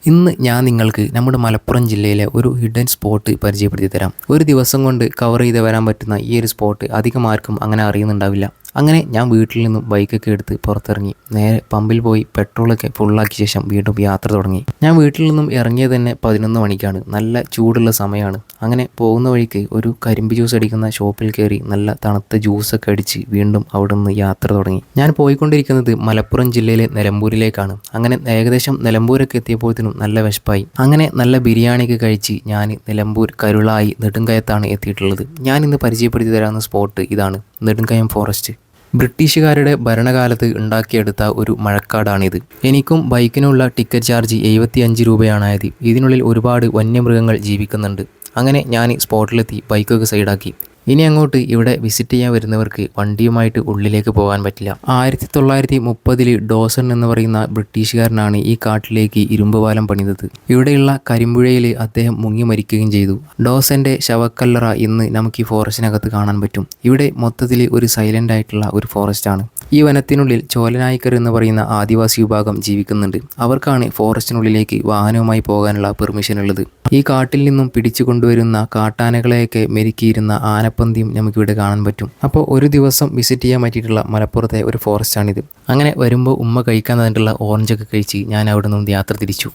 ഇന്ന് ഞാൻ നിങ്ങൾക്ക് നമ്മുടെ മലപ്പുറം ജില്ലയിലെ ഒരു ഹിഡൻ സ്പോട്ട് പരിചയപ്പെടുത്തി തരാം. ഒരു ദിവസം കൊണ്ട് കവർ ചെയ്ത് വരാൻ പറ്റുന്ന ഈ ഒരു സ്പോട്ട് അധികം ആർക്കും അങ്ങനെ അറിയുന്നുണ്ടാവില്ല. അങ്ങനെ ഞാൻ വീട്ടിൽ നിന്നും ബൈക്കൊക്കെ എടുത്ത് പുറത്തിറങ്ങി നേരെ പമ്പിൽ പോയി പെട്രോളൊക്കെ ഫുള്ളാക്കിയ ശേഷം വീണ്ടും യാത്ര തുടങ്ങി. ഞാൻ വീട്ടിൽ നിന്നും ഇറങ്ങിയത് തന്നെ 11 മണിക്കാണ്. നല്ല ചൂടുള്ള സമയമാണ്. അങ്ങനെ പോകുന്ന വഴിക്ക് ഒരു കരിമ്പ് ജ്യൂസ് അടിക്കുന്ന ഷോപ്പിൽ കയറി നല്ല തണുത്ത ജ്യൂസൊക്കെ അടിച്ച് വീണ്ടും അവിടെ നിന്ന് യാത്ര തുടങ്ങി. ഞാൻ പോയിക്കൊണ്ടിരിക്കുന്നത് മലപ്പുറം ജില്ലയിലെ നിലമ്പൂരിലേക്കാണ്. അങ്ങനെ ഏകദേശം നിലമ്പൂരൊക്കെ എത്തിയപ്പോഴത്തേനും നല്ല വിശപ്പായി. അങ്ങനെ നല്ല ബിരിയാണിയൊക്കെ കഴിച്ച് ഞാൻ നിലമ്പൂർ കരുളായി നെടുങ്കയത്താണ് എത്തിയിട്ടുള്ളത്. ഞാൻ ഇന്ന് പരിചയപ്പെടുത്തി തരാവുന്ന സ്പോട്ട് ഇതാണ്, നെടുങ്കയം ഫോറസ്റ്റ്. ബ്രിട്ടീഷുകാരുടെ ഭരണകാലത്ത് ഉണ്ടാക്കിയെടുത്ത ഒരു മഴക്കാടാണിത്. എനിക്കും ബൈക്കിനുള്ള ടിക്കറ്റ് ചാർജ് 75 രൂപയാണായത്. ഇതിനുള്ളിൽ ഒരുപാട് വന്യമൃഗങ്ങൾ ജീവിക്കുന്നുണ്ട്. അങ്ങനെ ഞാൻ സ്പോട്ടിലെത്തി ബൈക്കൊക്കെ സൈഡാക്കി. ഇനി അങ്ങോട്ട് ഇവിടെ വിസിറ്റ് ചെയ്യാൻ വരുന്നവർക്ക് വണ്ടിയുമായിട്ട് ഉള്ളിലേക്ക് പോകാൻ പറ്റില്ല. 1930 ഡോസൺ എന്ന് പറയുന്ന ബ്രിട്ടീഷുകാരനാണ് ഈ കാട്ടിലേക്ക് ഇരുമ്പ് പാലം പണിതത്. ഇവിടെയുള്ള കരിമ്പുഴയിൽ അദ്ദേഹം മുങ്ങി മരിക്കുകയും ചെയ്തു. ഡോസന്റെ ശവക്കല്ലറ ഇന്ന് നമുക്ക് ഈ ഫോറസ്റ്റിനകത്ത് കാണാൻ പറ്റും. ഇവിടെ മൊത്തത്തിൽ ഒരു സൈലന്റ് ആയിട്ടുള്ള ഒരു ഫോറസ്റ്റ് ആണ്. ഈ വനത്തിനുള്ളിൽ ചോലനായ്ക്കർ എന്ന് പറയുന്ന ആദിവാസി വിഭാഗം ജീവിക്കുന്നുണ്ട്. അവർക്കാണ് ഫോറസ്റ്റിനുള്ളിലേക്ക് വാഹനവുമായി പോകാനുള്ള പെർമിഷൻ ഉള്ളത്. ഈ കാട്ടിൽ നിന്നും പിടിച്ചു കൊണ്ടുവരുന്ന കാട്ടാനകളെയൊക്കെ മെരുക്കിയിരുന്ന ആനപ്പന്തിയും നമുക്കിവിടെ കാണാൻ പറ്റും. അപ്പോൾ ഒരു ദിവസം വിസിറ്റ് ചെയ്യാൻ പറ്റിയിട്ടുള്ള മലപ്പുറത്തെ ഒരു ഫോറസ്റ്റാണിത്. അങ്ങനെ വരുമ്പോൾ ഉമ്മ കഴിക്കാൻ തന്നിട്ടുള്ള ഓറഞ്ചൊക്കെ കഴിച്ച് ഞാൻ അവിടെ നിന്നും യാത്ര തിരിച്ചു.